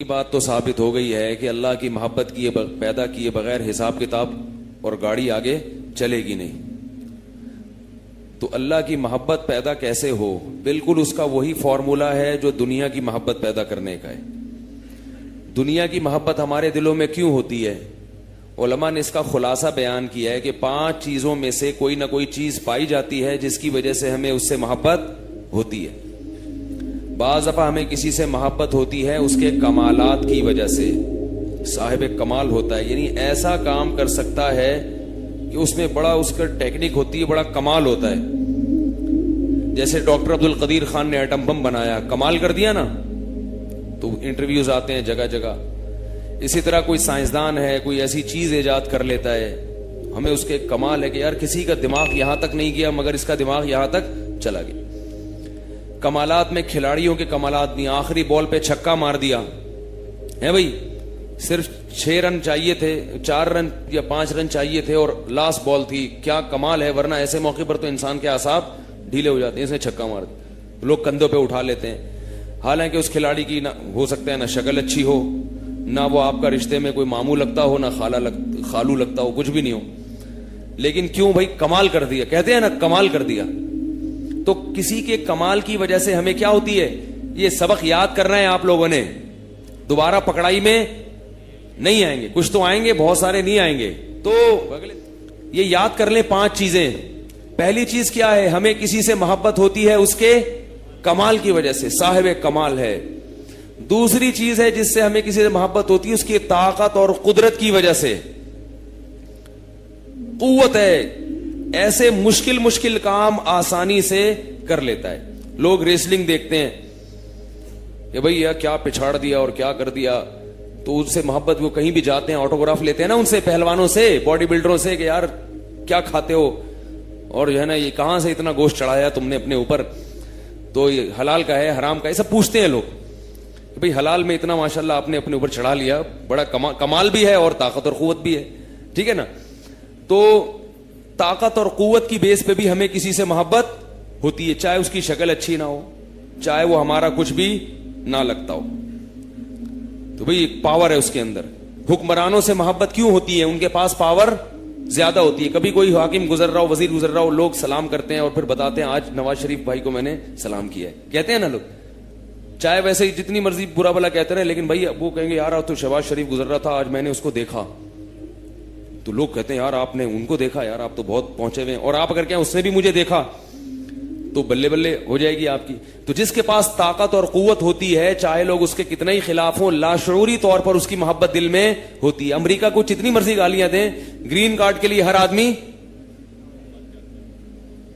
بات تو ثابت ہو گئی ہے کہ اللہ کی محبت کیے پیدا کیے بغیر حساب کتاب اور گاڑی آگے چلے گی نہیں. تو اللہ کی محبت پیدا کیسے ہو؟ بالکل اس کا وہی فارمولا ہے جو دنیا کی محبت پیدا کرنے کا ہے. دنیا کی محبت ہمارے دلوں میں کیوں ہوتی ہے؟ علماء نے اس کا خلاصہ بیان کیا ہے کہ 5 چیزوں میں سے کوئی نہ کوئی چیز پائی جاتی ہے جس کی وجہ سے ہمیں اس سے محبت ہوتی ہے. بعض دفعہ ہمیں کسی سے محبت ہوتی ہے اس کے کمالات کی وجہ سے. صاحب کمال ہوتا ہے، یعنی ایسا کام کر سکتا ہے کہ اس میں بڑا اس کا ٹیکنک ہوتی ہے، بڑا کمال ہوتا ہے. جیسے ڈاکٹر عبد القدیر خان نے ایٹم بم بنایا، کمال کر دیا نا، تو انٹرویوز آتے ہیں جگہ جگہ. اسی طرح کوئی سائنسدان ہے، کوئی ایسی چیز ایجاد کر لیتا ہے، ہمیں اس کے کمال ہے کہ یار کسی کا دماغ یہاں تک نہیں گیا مگر اس کا دماغ یہاں تک چلا گیا. کمالات میں کھلاڑیوں کے کمالات بھی، آخری بال پہ چھکا مار دیا ہے بھائی، صرف 6 رن چاہیے تھے، 4 رن یا 5 رن چاہیے تھے اور لاسٹ بال تھی. کیا کمال ہے، ورنہ ایسے موقع پر تو انسان کے اعصاب ڈھیلے ہو جاتے ہیں. اس نے چھکا مار دیا، لوگ کندھوں پہ اٹھا لیتے ہیں. حالانکہ اس کھلاڑی کی نہ ہو سکتا ہے نہ شکل اچھی ہو، نہ وہ آپ کا رشتے میں کوئی ماموں لگتا ہو، نہ خالو لگتا ہو، کچھ بھی نہیں ہو، لیکن کیوں بھائی کمال کر دیا. کہتے ہیں نا کمال کر دیا. تو کسی کے کمال کی وجہ سے ہمیں کیا ہوتی ہے؟ یہ سبق یاد کرنا ہے آپ لوگوں نے، دوبارہ پکڑائی میں نہیں آئیں گے. کچھ تو آئیں گے، بہت سارے نہیں آئیں گے. تو یہ یاد کر لیں 5 چیزیں. پہلی چیز کیا ہے؟ ہمیں کسی سے محبت ہوتی ہے اس کے کمال کی وجہ سے، صاحب کمال ہے. دوسری چیز ہے جس سے ہمیں کسی سے محبت ہوتی ہے اس کی طاقت اور قدرت کی وجہ سے. قوت ہے، ایسے مشکل کام آسانی سے کر لیتا ہے. لوگ ریسلنگ دیکھتے ہیں کہ بھئی یہ کیا پچھاڑ دیا اور کیا کر دیا، تو ان سے محبت، وہ کہیں بھی جاتے ہیں آٹوگراف لیتے ہیں نا ان سے، پہلوانوں سے، باڈی بلڈروں سے، کہ یار کیا کھاتے ہو اور جو ہے نا یہ کہاں سے اتنا گوشت چڑھایا تم نے اپنے اوپر، تو یہ حلال کا ہے حرام کا، یہ سب پوچھتے ہیں لوگ. بھئی حلال میں اتنا ماشاءاللہ آپ نے اپنے اوپر چڑھا لیا، بڑا کمال بھی ہے اور طاقت اور قوت بھی ہے. ٹھیک ہے نا؟ تو طاقت اور قوت کی بیس پہ بھی ہمیں کسی سے محبت ہوتی ہے، چاہے اس کی شکل اچھی نہ ہو، چاہے وہ ہمارا کچھ بھی نہ لگتا ہو. تو بھئی ایک پاور ہے اس کے اندر. حکمرانوں سے محبت کیوں ہوتی ہے؟ ان کے پاس پاور زیادہ ہوتی ہے. کبھی کوئی حاکم گزر رہا ہو، وزیر گزر رہا ہو، لوگ سلام کرتے ہیں اور پھر بتاتے ہیں آج نواز شریف بھائی کو میں نے سلام کیا ہے. کہتے ہیں نا لوگ، چاہے ویسے ہی جتنی مرضی برا بھلا کہتے رہے، لیکن بھائی وہ کہیں گے یار تو شہباز شریف گزر رہا تھا آج میں نے اس کو دیکھا، تو لوگ کہتے ہیں یار آپ نے ان کو دیکھا، یار آپ تو بہت پہنچے ہوئے ہیں. اور آپ اگر کہیں اس نے بھی مجھے دیکھا تو بلے بلے ہو جائے گی آپ کی. تو جس کے پاس طاقت اور قوت ہوتی ہے، چاہے لوگ اس کے کتنے ہی خلاف ہوں، لاشعوری طور پر اس کی محبت دل میں ہوتی ہے. امریکہ کو جتنی مرضی گالیاں دیں، گرین کارڈ کے لیے ہر آدمی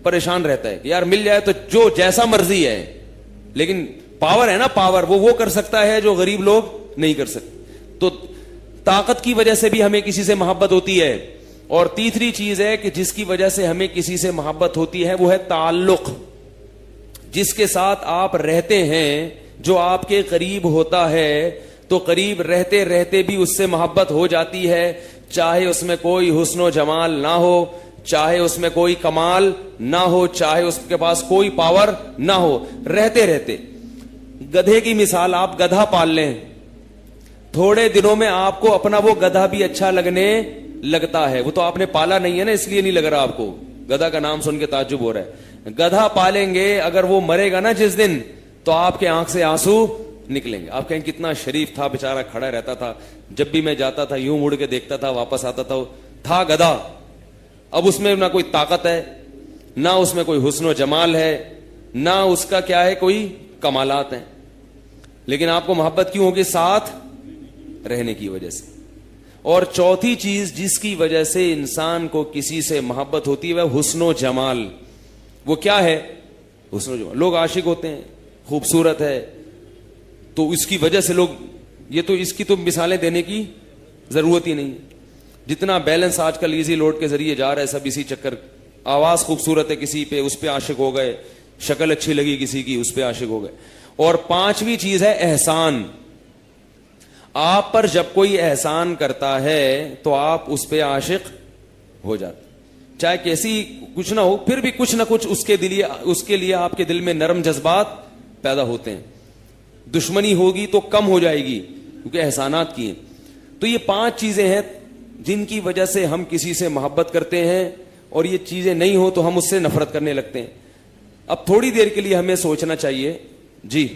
پریشان رہتا ہے کہ یار مل جائے تو جو جیسا مرضی ہے، لیکن پاور ہے نا، پاور وہ کر سکتا ہے جو غریب لوگ نہیں کر سکتے. تو طاقت کی وجہ سے بھی ہمیں کسی سے محبت ہوتی ہے. اور تیسری چیز ہے کہ جس کی وجہ سے ہمیں کسی سے محبت ہوتی ہے وہ ہے تعلق. جس کے ساتھ آپ رہتے ہیں، جو آپ کے قریب ہوتا ہے، تو قریب رہتے رہتے بھی اس سے محبت ہو جاتی ہے، چاہے اس میں کوئی حسن و جمال نہ ہو، چاہے اس میں کوئی کمال نہ ہو، چاہے اس کے پاس کوئی پاور نہ ہو. رہتے رہتے، گدھے کی مثال، آپ گدھا پال لیں، تھوڑے دنوں میں آپ کو اپنا وہ گدھا بھی اچھا لگنے لگتا ہے. وہ تو آپ نے پالا نہیں ہے نا، اس لیے نہیں لگ رہا آپ کو. گدھا کا نام سن کے تعجب ہو رہا ہے. گدھا پالیں گے، اگر وہ مرے گا نا جس دن، تو آپ کے آنکھ سے آنسو نکلیں گے. آپ کہیں کتنا شریف تھا بیچارہ، کھڑا رہتا تھا، جب بھی میں جاتا تھا یوں مڑ کے دیکھتا تھا، واپس آتا تھا گدھا. اب اس میں نہ کوئی طاقت ہے، نہ اس میں کوئی حسن و جمال ہے، نہ اس کا کیا ہے کوئی کمالات ہیں. لیکن آپ کو محبت کیوں ہوگی؟ ساتھ رہنے کی وجہ سے. اور چوتھی چیز جس کی وجہ سے انسان کو کسی سے محبت ہوتی ہے وہ حسن و جمال. وہ کیا ہے؟ حسن و جمال. لوگ عاشق ہوتے ہیں، خوبصورت ہے، تو اس کی وجہ سے لوگ، یہ تو اس کی تو مثالیں دینے کی ضرورت ہی نہیں. جتنا بیلنس آج کل ایزی لوڈ کے ذریعے جا رہا ہے، سب اسی چکر. آواز خوبصورت ہے کسی پہ، اس پہ عاشق ہو گئے، شکل اچھی لگی کسی کی، اس پہ عاشق ہو گئے. اور 5ویں چیز ہے احسان. آپ پر جب کوئی احسان کرتا ہے تو آپ اس پہ عاشق ہو جاتے، چاہے کیسی کچھ نہ ہو، پھر بھی کچھ نہ کچھ اس کے لیے آپ کے دل میں نرم جذبات پیدا ہوتے ہیں. دشمنی ہوگی تو کم ہو جائے گی، کیونکہ احسانات کیے. تو یہ 5 چیزیں ہیں جن کی وجہ سے ہم کسی سے محبت کرتے ہیں, اور یہ چیزیں نہیں ہو تو ہم اس سے نفرت کرنے لگتے ہیں. اب تھوڑی دیر کے لیے ہمیں سوچنا چاہیے. جی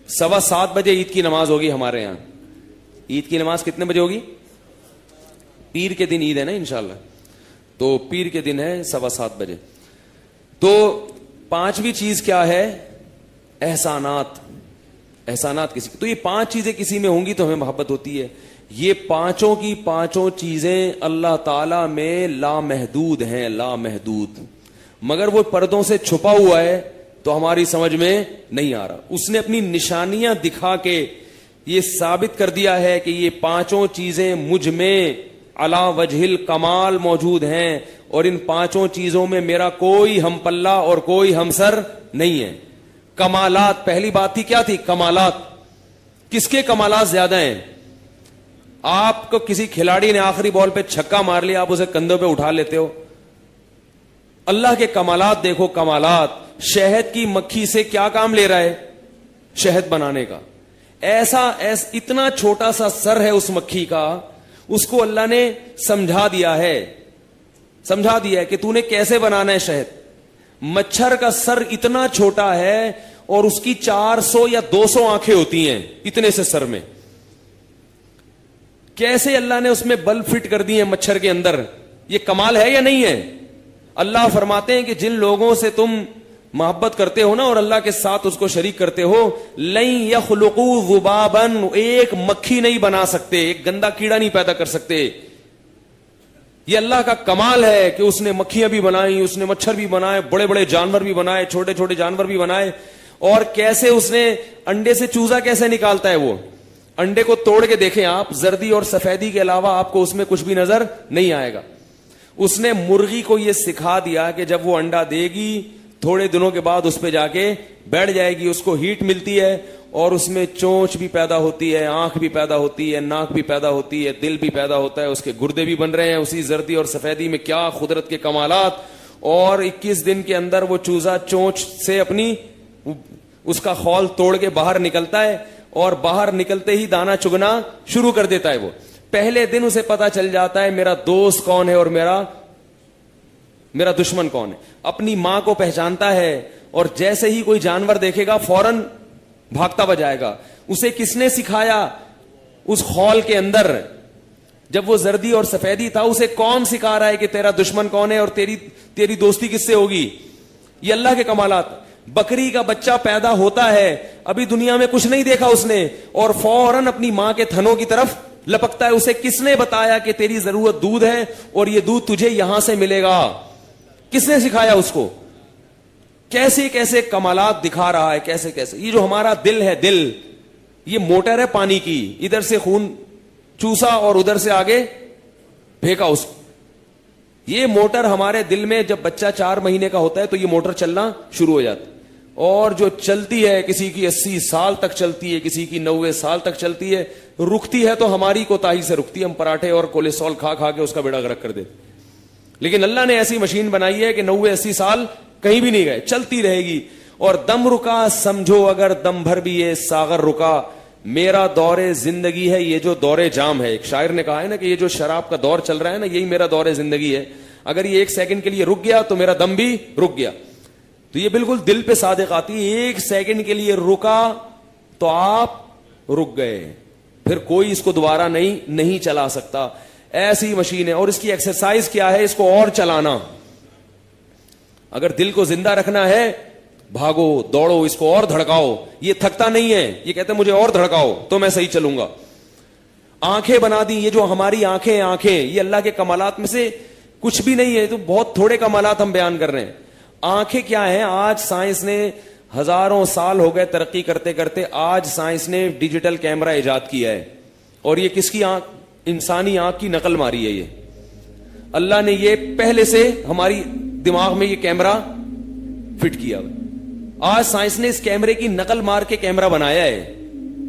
7:15 بجے عید کی نماز ہوگی ہمارے یہاں. عید کی نماز کتنے بجے ہوگی؟ پیر کے دن عید ہے نا انشاءاللہ, تو پیر کے دن ہے 7:15 بجے. تو 5ویں چیز کیا ہے؟ احسانات. احسانات کسی کی, تو یہ 5 چیزیں کسی میں ہوں گی تو ہمیں محبت ہوتی ہے. یہ 5 کی 5 چیزیں اللہ تعالی میں لامحدود ہیں, لامحدود, مگر وہ پردوں سے چھپا ہوا ہے تو ہماری سمجھ میں نہیں آ رہا. اس نے اپنی نشانیاں دکھا کے یہ ثابت کر دیا ہے کہ یہ 5 چیزیں مجھ میں علی وجہ الکمال موجود ہیں, اور ان 5 چیزوں میں میرا کوئی ہم پلہ اور کوئی ہمسر نہیں ہے. کمالات, پہلی بات تھی کیا تھی؟ کمالات. کس کے کمالات زیادہ ہیں؟ آپ کو کسی کھلاڑی نے آخری بال پہ چھکا مار لیا, آپ اسے کندھوں پہ اٹھا لیتے ہو. اللہ کے کمالات دیکھو, کمالات. شہد کی مکھی سے کیا کام لے رہا ہے؟ شہد بنانے کا. ایسا اتنا چھوٹا سا سر ہے اس مکھی کا, اس کو اللہ نے سمجھا دیا ہے کہ تو نے کیسے بنانا ہے شہد. مچھر کا سر اتنا چھوٹا ہے اور اس کی 400 یا 200 آنکھیں ہوتی ہیں اتنے سے سر میں. کیسے اللہ نے اس میں بلب فٹ کر دی ہیں مچھر کے اندر؟ یہ کمال ہے یا نہیں ہے؟ اللہ فرماتے ہیں کہ جن لوگوں سے تم محبت کرتے ہو نا اور اللہ کے ساتھ اس کو شریک کرتے ہو, لن یخلقوا ذبابا, ایک مکھی نہیں بنا سکتے, ایک گندا کیڑا نہیں پیدا کر سکتے. یہ اللہ کا کمال ہے کہ اس نے مکھیاں بھی بنائی, اس نے مچھر بھی بنائے, بڑے بڑے جانور بھی بنائے, چھوٹے چھوٹے جانور بھی بنائے. اور کیسے اس نے انڈے سے چوزا کیسے نکالتا ہے؟ وہ انڈے کو توڑ کے دیکھیں آپ, زردی اور سفیدی کے علاوہ آپ کو اس میں کچھ بھی نظر نہیں آئے گا. اس نے مرغی کو یہ سکھا دیا کہ جب وہ انڈا دے گی تھوڑے دنوں کے بعد اس پہ جا کے بیٹھ جائے گی, اس کو ہیٹ ملتی ہے اور اس میں چونچ بھی پیدا ہوتی ہے, آنکھ بھی پیدا ہوتی ہے, ناک بھی پیدا ہوتی ہے, دل بھی پیدا ہوتا ہے, اس کے گردے بھی بن رہے ہیں اسی زردی اور سفیدی میں. کیا قدرت کے کمالات. اور 21 دن کے اندر وہ چوزا چونچ سے اپنی اس کا خول توڑ کے باہر نکلتا ہے, اور باہر نکلتے ہی دانا چگنا شروع کر دیتا ہے. وہ پہلے دن اسے پتا چل جاتا ہے میرا دوست کون ہے اور میرا دشمن کون ہے. اپنی ماں کو پہچانتا ہے, اور جیسے ہی کوئی جانور دیکھے گا فوراً بھاگتا بجائے گا. اسے کس نے سکھایا؟ اس خول کے اندر جب وہ زردی اور سفیدی تھا, اسے کون سکھا رہا ہے کہ تیرا دشمن کون ہے اور تیری دوستی کس سے ہوگی؟ یہ اللہ کے کمالات. بکری کا بچہ پیدا ہوتا ہے, ابھی دنیا میں کچھ نہیں دیکھا اس نے, اور فوراً اپنی ماں کے تھنوں کی طرف لپکتا ہے. اسے کس نے بتایا کہ تیری ضرورت دودھ ہے اور یہ دودھ تجھے یہاں سے ملے گا؟ کس نے سکھایا اس کو؟ کیسے کیسے کمالات دکھا رہا ہے, کیسے کیسے. یہ جو ہمارا دل ہے, دل یہ موٹر ہے پانی کی, ادھر سے خون چوسا اور ادھر سے آگے پھینکا اس کو. یہ موٹر ہمارے دل میں جب بچہ 4 مہینے کا ہوتا ہے تو یہ موٹر چلنا شروع ہو جاتا ہے, اور جو چلتی ہے کسی کی 80 سال تک چلتی ہے, کسی کی 90 سال تک چلتی ہے. رکتی ہے تو ہماری کوتاہی سے رکتی ہے, ہم پراٹھے اور کولیسٹرول کھا کے اس کا بیڑا غرق کر دیتے. لیکن اللہ نے ایسی مشین بنائی ہے کہ 90-80 سال کہیں بھی نہیں گئے, چلتی رہے گی. اور دم رکا سمجھو اگر دم بھر بھی یہ ساغر رکا, میرا دور زندگی ہے یہ جو دور جام ہے. ایک شاعر نے کہا ہے نا کہ یہ جو شراب کا دور چل رہا ہے نا, یہی میرا دور زندگی ہے. اگر یہ 1 سیکنڈ کے لیے رک گیا تو میرا دم بھی رک گیا. تو یہ بالکل دل پہ صادق آتی ہے. 1 سیکنڈ کے لیے رکا تو آپ رک گئے, پھر کوئی اس کو دوبارہ نہیں چلا سکتا. ایسی مشین ہے. اور اس کی ایکسرسائز کیا ہے؟ اس کو اور چلانا. اگر دل کو زندہ رکھنا ہے, بھاگو دوڑو, اس کو اور دھڑکاؤ. یہ تھکتا نہیں ہے, یہ کہتے ہیں مجھے اور دھڑکاؤ تو میں صحیح چلوں گا. آنکھیں بنا دی, یہ جو ہماری آنکھیں یہ اللہ کے کمالات میں سے کچھ بھی نہیں ہے, تو بہت تھوڑے کمالات ہم بیان کر رہے ہیں. آنکھیں کیا ہیں؟ آج سائنس نے ہزاروں سال ہو گئے ترقی کرتے کرتے, آج سائنس نے ڈیجیٹل کیمرہ ایجاد کیا ہے. اور یہ کس کی آنکھ؟ انسانی آنکھ کی نقل ماری ہے. یہ اللہ نے یہ پہلے سے ہماری دماغ میں یہ کیمرہ فٹ کیا. آج سائنس نے اس کیمرے کی نقل مار کے کیمرہ بنایا ہے,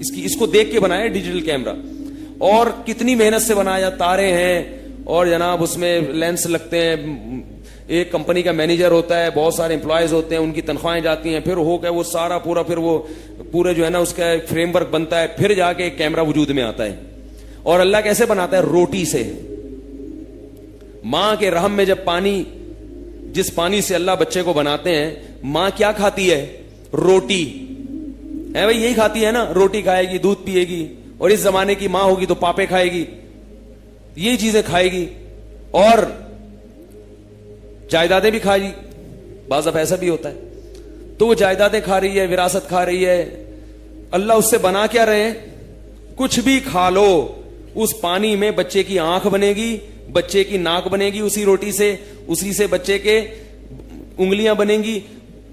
اس کو دیکھ کے بنایا ہے ڈیجیٹل کیمرہ. اور کتنی محنت سے بنایا, تارے ہیں اور جناب اس میں لینس لگتے ہیں, ایک کمپنی کا مینیجر ہوتا ہے, بہت سارے امپلائیز ہوتے ہیں, ان کی تنخواہیں جاتی ہیں, پھر ہو کے وہ سارا پورا پھر وہ پورے جو ہے نا اس کا ایک فریم ورک بنتا ہے, پھر جا کے ایک کیمرہ وجود میں آتا ہے. اور اللہ کیسے بناتا ہے؟ روٹی سے. ماں کے رحم میں جب پانی, جس پانی سے اللہ بچے کو بناتے ہیں, ماں کیا کھاتی ہے؟ روٹی ہے بھائی, یہی کھاتی ہے نا, روٹی کھائے گی, دودھ پیے گی, اور اس زمانے کی ماں ہوگی تو پاپے کھائے گی, یہی چیزیں کھائے گی, اور جائیدادیں بھی کھائے گی, بعض دفعہ ایسا بھی ہوتا ہے. تو وہ جائیدادیں کھا رہی ہے, وراثت کھا رہی ہے. اللہ اس سے بنا کیا رہے ہیں؟ کچھ بھی کھا لو, اس پانی میں بچے کی آنکھ بنے گی, بچے کی ناک بنے گی اسی روٹی سے, اسی سے بچے کے انگلیاں بنیں گی,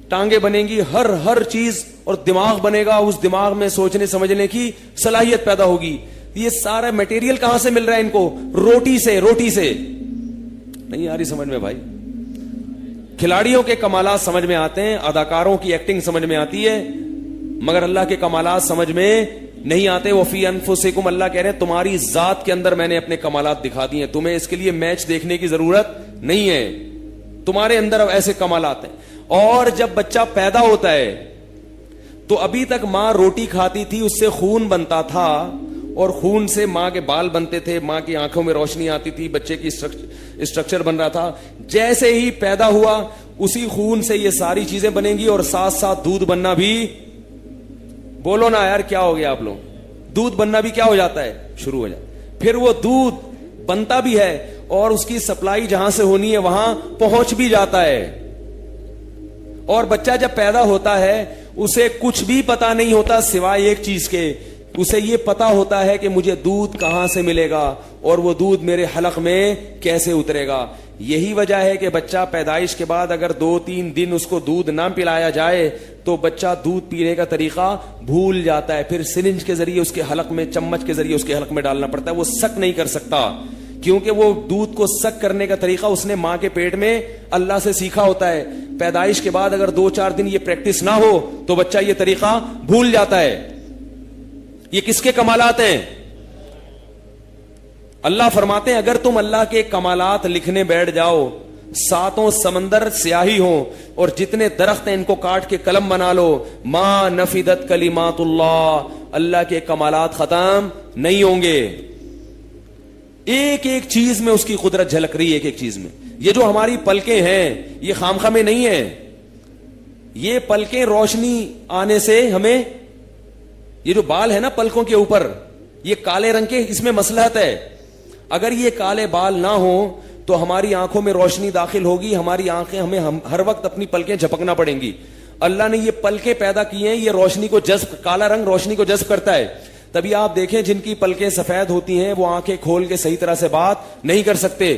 ٹانگیں بنیں گی, ہر چیز, اور دماغ بنے گا, اس دماغ میں سوچنے سمجھنے کی صلاحیت پیدا ہوگی. یہ سارا میٹیریل کہاں سے مل رہا ہے ان کو؟ روٹی سے. روٹی سے نہیں آ رہی سمجھ میں بھائی؟ کھلاڑیوں کے کمالات سمجھ میں آتے ہیں, اداکاروں کی ایکٹنگ سمجھ میں آتی ہے, مگر اللہ کے کمالات سمجھ میں نہیں آتے. وفی انفسکم, اللہ کہہ رہے ہیں تمہاری ذات کے اندر میں نے اپنے کمالات دکھا دیے, تمہیں اس کے لیے میچ دیکھنے کی ضرورت نہیں ہے, تمہارے اندر اب ایسے کمالات ہیں. اور جب بچہ پیدا ہوتا ہے تو ابھی تک ماں روٹی کھاتی تھی, اس سے خون بنتا تھا, اور خون سے ماں کے بال بنتے تھے, ماں کی آنکھوں میں روشنی آتی تھی, بچے کی اسٹرکچر بن رہا تھا. جیسے ہی پیدا ہوا اسی خون سے یہ ساری چیزیں بنیں گی, اور ساتھ ساتھ دودھ بننا بھی, بولو نا یار کیا ہو گیا آپ لوگ, دودھ بننا بھی کیا ہو جاتا ہے؟ شروع ہو جاتا ہے. پھر وہ دودھ بنتا بھی ہے, اور اس کی سپلائی جہاں سے ہونی ہے وہاں پہنچ بھی جاتا ہے. اور بچہ جب پیدا ہوتا ہے اسے کچھ بھی پتا نہیں ہوتا سوائے ایک چیز کے, اسے یہ پتا ہوتا ہے کہ مجھے دودھ کہاں سے ملے گا, اور وہ دودھ میرے حلق میں کیسے اترے گا. یہی وجہ ہے کہ بچہ پیدائش کے بعد اگر 2-3 دن اس کو دودھ نہ پلایا جائے تو بچہ دودھ پینے کا طریقہ بھول جاتا ہے, پھر سرنج کے ذریعے اس کے حلق میں, چمچ کے ذریعے اس کے حلق میں ڈالنا پڑتا ہے. وہ سک نہیں کر سکتا, کیونکہ وہ دودھ کو سک کرنے کا طریقہ اس نے ماں کے پیٹ میں اللہ سے سیکھا ہوتا ہے. پیدائش کے بعد اگر 2-4 دن یہ پریکٹس نہ ہو تو بچہ یہ طریقہ بھول جاتا ہے. یہ کس کے کمالات ہیں؟ اللہ فرماتے ہیں اگر تم اللہ کے کمالات لکھنے بیٹھ جاؤ, 7 سمندر سیاہی ہوں اور جتنے درخت ہیں ان کو کاٹ کے قلم بنا لو, ما نفدت کلمات اللہ, اللہ کے کمالات ختم نہیں ہوں گے. ایک ایک چیز میں اس کی قدرت جھلک رہی ہے, ایک ایک چیز میں. یہ جو ہماری پلکیں ہیں یہ خامخواہ میں نہیں ہے, یہ پلکیں روشنی آنے سے ہمیں, یہ جو بال ہے نا پلکوں کے اوپر یہ کالے رنگ کے, اس میں مصلحت ہے. اگر یہ کالے بال نہ ہوں تو ہماری آنکھوں میں روشنی داخل ہوگی, ہماری آنکھیں, ہمیں ہر وقت اپنی پلکیں جھپکنا پڑیں گی. اللہ نے یہ پلکیں پیدا کی ہیں, یہ روشنی کو جذب, کالا رنگ روشنی کو جذب کرتا ہے. تبھی آپ دیکھیں جن کی پلکیں سفید ہوتی ہیں وہ آنکھیں کھول کے صحیح طرح سے بات نہیں کر سکتے.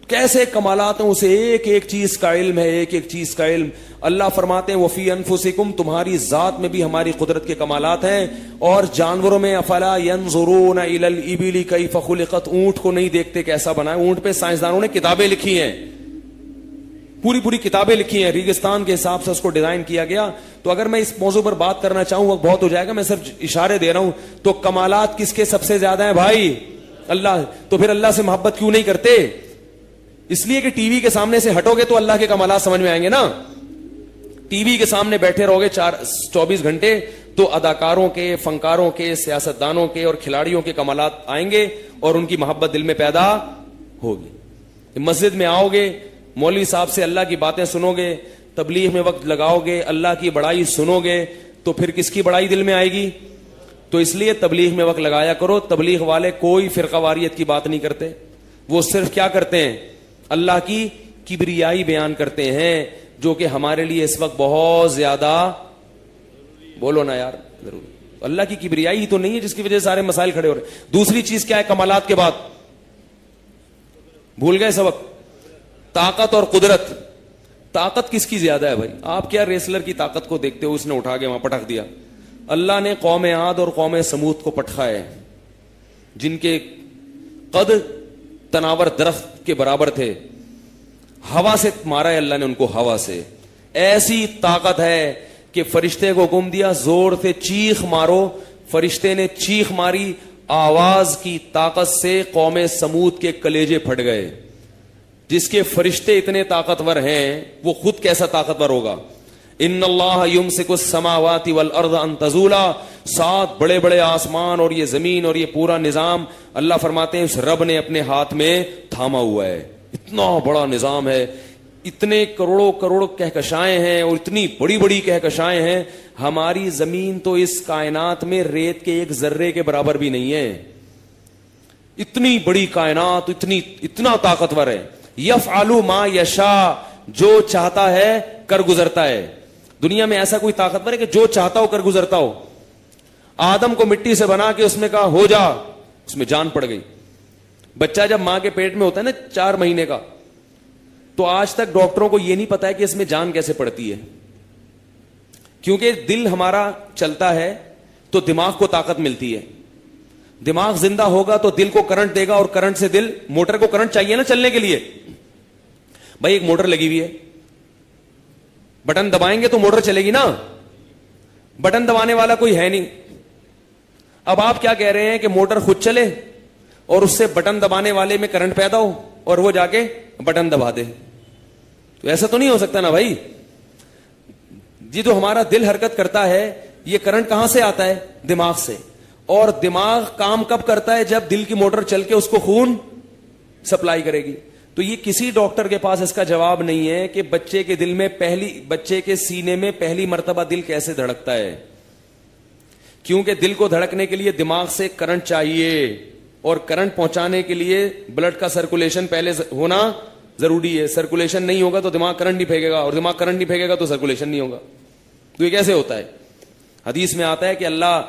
کیسے کمالات ہیں, اسے ایک ایک چیز کا علم ہے, ایک ایک چیز کا علم. اللہ فرماتے ہیں وفی انفسکم, تمہاری ذات میں بھی ہماری قدرت کے کمالات ہیں. اور جانوروں میں افلا ینظرون الی الابل کیف خلقت, اونٹ کو نہیں دیکھتے کیسا بنا ہے. اونٹ پہ سائنسدانوں نے کتابیں لکھی ہیں, پوری کتابیں لکھی ہیں, ریگستان کے حساب سے اس کو ڈیزائن کیا گیا. تو اگر میں اس موضوع پر بات کرنا چاہوں وقت بہت ہو جائے گا, میں صرف اشارے دے رہا ہوں. تو کمالات کس کے سب سے زیادہ ہیں بھائی؟ اللہ. تو پھر اللہ سے محبت کیوں نہیں کرتے؟ اس لیے کہ ٹی وی کے سامنے سے ہٹو گے تو اللہ کے کمالات سمجھ میں آئیں گے نا. ٹی وی کے سامنے بیٹھے رہو گے 24 گھنٹے تو اداکاروں کے, فنکاروں کے, سیاستدانوں کے اور کھلاڑیوں کے کمالات آئیں گے اور ان کی محبت دل میں پیدا ہوگی. مسجد میں آؤ گے, مولوی صاحب سے اللہ کی باتیں سنو گے, تبلیغ میں وقت لگاؤ گے, اللہ کی بڑائی سنو گے, تو پھر کس کی بڑائی دل میں آئے گی؟ تو اس لیے تبلیغ میں وقت لگایا کرو. تبلیغ والے کوئی فرقہ واریت کی بات نہیں کرتے, وہ صرف کیا کرتے ہیں؟ اللہ کی کبریائی بیان کرتے ہیں, جو کہ ہمارے لیے اس وقت بہت زیادہ, بولو نا یار, ضرور. اللہ کی کبریائی تو نہیں ہے جس کی وجہ سے سارے مسائل کھڑے ہو رہے. دوسری چیز کیا ہے کمالات کے بعد؟ بھول گئے سبق؟ طاقت اور قدرت. طاقت کس کی زیادہ ہے بھائی؟ آپ کیا ریسلر کی طاقت کو دیکھتے ہو, اس نے اٹھا کے وہاں پٹک دیا. اللہ نے قوم عاد اور قوم سمود کو پٹکا ہے, جن کے قد تناور درخت کے برابر تھے. ہوا سے مارا ہے اللہ نے ان کو, ہوا سے. ایسی طاقت ہے کہ فرشتے کو حکم دیا زور سے چیخ مارو, فرشتے نے چیخ ماری, آواز کی طاقت سے قوم سمود کے کلیجے پھٹ گئے. جس کے فرشتے اتنے طاقتور ہیں وہ خود کیسا طاقتور ہوگا. ان اللہ یمسک السماوات والارض ان تزولا, 7 بڑے بڑے آسمان اور یہ زمین اور یہ پورا نظام اللہ فرماتے ہیں اس رب نے اپنے ہاتھ میں تھاما ہوا ہے. اتنا بڑا نظام ہے, اتنے کروڑوں کروڑ کہکشائیں ہیں اور اتنی بڑی بڑی کہکشائیں ہیں. ہماری زمین تو اس کائنات میں ریت کے ایک ذرے کے برابر بھی نہیں ہے. اتنی بڑی کائنات, اتنا طاقتور ہے. یفعل ما یشاء, جو چاہتا ہے کر گزرتا ہے. دنیا میں ایسا کوئی طاقتور ہے کہ جو چاہتا ہو کر گزرتا ہو؟ آدم کو مٹی سے بنا کے اس میں کہا ہو جا, اس میں جان پڑ گئی. بچہ جب ماں کے پیٹ میں ہوتا ہے نا 4 مہینے کا, تو آج تک ڈاکٹروں کو یہ نہیں پتا ہے کہ اس میں جان کیسے پڑتی ہے. کیونکہ دل ہمارا چلتا ہے تو دماغ کو طاقت ملتی ہے. دماغ زندہ ہوگا تو دل کو کرنٹ دے گا, اور کرنٹ سے دل, موٹر کو کرنٹ چاہیے نا چلنے کے لیے. بھائی ایک موٹر لگی ہوئی ہے, بٹن دبائیں گے تو موٹر چلے گی نا, بٹن دبانے والا کوئی ہے نہیں. اب آپ کیا کہہ رہے ہیں کہ موٹر خود چلے اور اس سے بٹن دبانے والے میں کرنٹ پیدا ہو اور وہ جا کے بٹن دبا دے؟ تو ایسا تو نہیں ہو سکتا نا بھائی. جی جو ہمارا دل حرکت کرتا ہے یہ کرنٹ کہاں سے آتا ہے؟ دماغ سے. اور دماغ کام کب کرتا ہے؟ جب دل کی موٹر چل کے اس کو خون سپلائی کرے گی. تو یہ کسی ڈاکٹر کے پاس اس کا جواب نہیں ہے کہ بچے کے دل میں بچے کے سینے میں پہلی مرتبہ دل کیسے دھڑکتا ہے. کیونکہ دل کو دھڑکنے کے لیے دماغ سے کرنٹ چاہیے, اور کرنٹ پہنچانے کے لیے بلڈ کا سرکولیشن پہلے ہونا ضروری ہے. سرکولیشن نہیں ہوگا تو دماغ کرنٹ نہیں پھینکے گا, اور دماغ کرنٹ نہیں پھینکے گا تو سرکولیشن نہیں ہوگا. تو یہ کیسے ہوتا ہے؟ حدیث میں آتا ہے کہ اللہ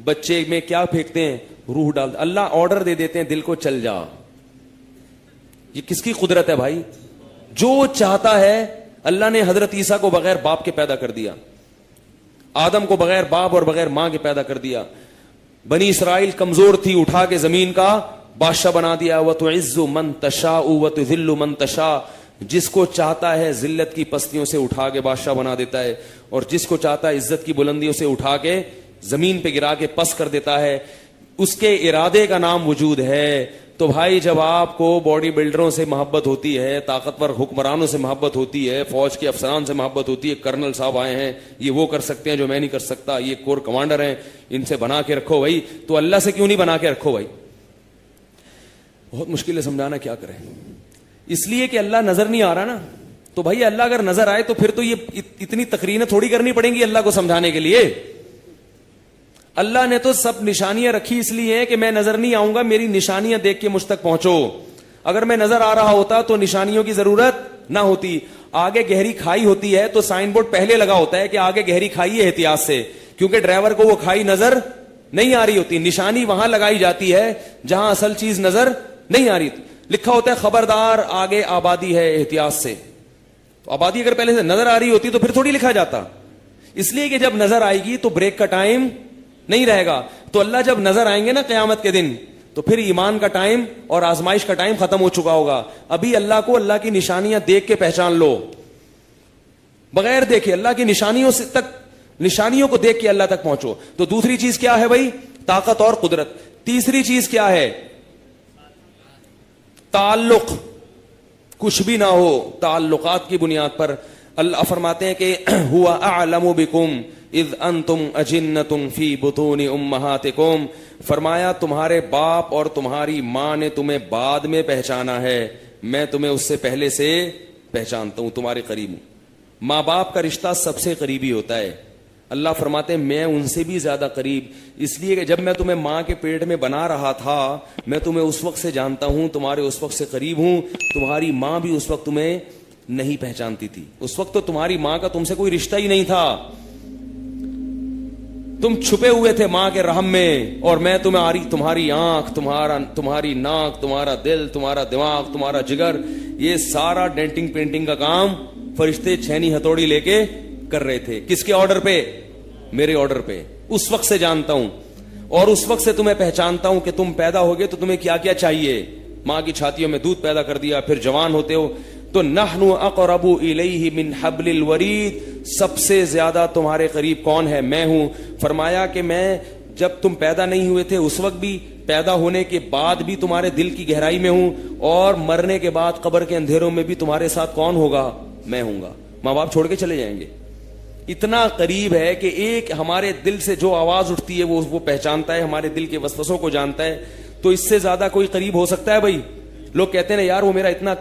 بچے میں کیا پھینکتے ہیں؟ روح ڈال. اللہ آرڈر دے دیتے ہیں دل کو چل جا. یہ کس کی قدرت ہے بھائی؟ جو چاہتا ہے. اللہ نے حضرت عیسیٰ کو بغیر باپ کے پیدا کر دیا, آدم کو بغیر باپ اور بغیر ماں کے پیدا کر دیا. بنی اسرائیل کمزور تھی, اٹھا کے زمین کا بادشاہ بنا دیا. وَتُعِزُّ مَن تَشَاءُ وَتُذِلُّ مَن تَشَاءُ, جس کو چاہتا ہے ذلت کی پستیوں سے اٹھا کے بادشاہ بنا دیتا ہے, اور جس کو چاہتا ہے عزت کی بلندیوں سے اٹھا کے زمین پہ گرا کے پس کر دیتا ہے. اس کے ارادے کا نام وجود ہے. تو بھائی جب آپ کو باڈی بلڈروں سے محبت ہوتی ہے, طاقتور حکمرانوں سے محبت ہوتی ہے, فوج کے افسران سے محبت ہوتی ہے, کرنل صاحب آئے ہیں یہ وہ کر سکتے ہیں جو میں نہیں کر سکتا, یہ کور کمانڈر ہیں ان سے بنا کے رکھو بھائی, تو اللہ سے کیوں نہیں بنا کے رکھو بھائی؟ بہت مشکل ہے سمجھانا, کیا کریں. اس لیے کہ اللہ نظر نہیں آ رہا نا. تو بھائی اللہ اگر نظر آئے تو پھر تو یہ اتنی تقریریں تھوڑی کرنی پڑیں گی اللہ کو سمجھانے کے لیے. اللہ نے تو سب نشانیاں رکھی اس لیے کہ میں نظر نہیں آؤں گا, میری نشانیاں دیکھ کے مجھ تک پہنچو. اگر میں نظر آ رہا ہوتا تو نشانیوں کی ضرورت نہ ہوتی. آگے گہری کھائی ہوتی ہے تو سائن بورڈ پہلے لگا ہوتا ہے کہ آگے گہری کھائی ہے احتیاط سے, کیونکہ ڈرائیور کو وہ کھائی نظر نہیں آ رہی ہوتی. نشانی وہاں لگائی جاتی ہے جہاں اصل چیز نظر نہیں آ رہی. لکھا ہوتا ہے خبردار آگے آبادی ہے احتیاط سے. تو آبادی اگر پہلے سے نظر آ رہی ہوتی تو پھر تھوڑی لکھا جاتا. اس لیے کہ جب نظر آئے گی تو بریک کا ٹائم نہیں رہے گا. تو اللہ جب نظر آئیں گے نا قیامت کے دن, تو پھر ایمان کا ٹائم اور آزمائش کا ٹائم ختم ہو چکا ہوگا. ابھی اللہ کو اللہ کی نشانیاں دیکھ کے پہچان لو, بغیر دیکھے اللہ کی نشانیوں سے تک, نشانیوں کو دیکھ کے اللہ تک پہنچو. تو دوسری چیز کیا ہے بھائی؟ طاقت اور قدرت. تیسری چیز کیا ہے؟ تعلق. کچھ بھی نہ ہو, تعلقات کی بنیاد پر. اللہ فرماتے ہیں کہ هو اعلم بكم اذ انتم اجنۃ فی بطون امہاتکم, فرمایا تمہارے باپ اور تمہاری ماں نے تمہیں بعد میں پہچانا ہے, میں تمہیں اس سے پہلے سے پہچانتا ہوں, تمہارے قریب ہوں. ماں باپ کا رشتہ سب سے قریبی ہوتا ہے. اللہ فرماتے ہیں میں ان سے بھی زیادہ قریب, اس لیے کہ جب میں تمہیں ماں کے پیٹ میں بنا رہا تھا میں تمہیں اس وقت سے جانتا ہوں, تمہارے اس وقت سے قریب ہوں. تمہاری ماں بھی اس وقت تمہیں نہیں پہچانتی تھی. اس وقت تو تمہاری ماں کا تم سے کوئی رشتہ ہی نہیں تھا, تم چھپے ہوئے تھے ماں کے رحم میں, اور میں تمہاری آنکھ, تمہاری ناک, تمہارا دل, تمہارا دماغ, تمہارا جگر, یہ سارا ڈینٹنگ پینٹنگ کا کام فرشتے چھینی ہتھوڑی لے کے کر رہے تھے. کس کے آرڈر پہ؟ میرے آرڈر پہ. اس وقت سے جانتا ہوں, اور اس وقت سے تمہیں پہچانتا ہوں کہ تم پیدا ہوگے تو تمہیں کیا کیا چاہیے. ماں کی چھاتیوں میں دودھ پیدا کر دیا, پھر جوان ہوتے ہو تو نحن اقرب الیہ من حبل الورید, سب سے زیادہ تمہارے قریب کون ہے؟ میں ہوں. فرمایا کہ میں جب تم پیدا نہیں ہوئے تھے اس وقت بھی پیدا ہونے کے بعد بھی تمہارے دل کی گہرائی میں ہوں اور مرنے کے بعد قبر کے اندھیروں میں بھی تمہارے ساتھ کون ہوگا؟ میں ہوں گا. ماں باپ چھوڑ کے چلے جائیں گے. اتنا قریب ہے کہ ایک ہمارے دل سے جو آواز اٹھتی ہے وہ پہچانتا ہے, ہمارے دل کے وسوسوں کو جانتا ہے. تو اس سے زیادہ کوئی قریب ہو سکتا ہے بھائی؟ لوگ کہتے ہیں نا یار وہ میرا اتنا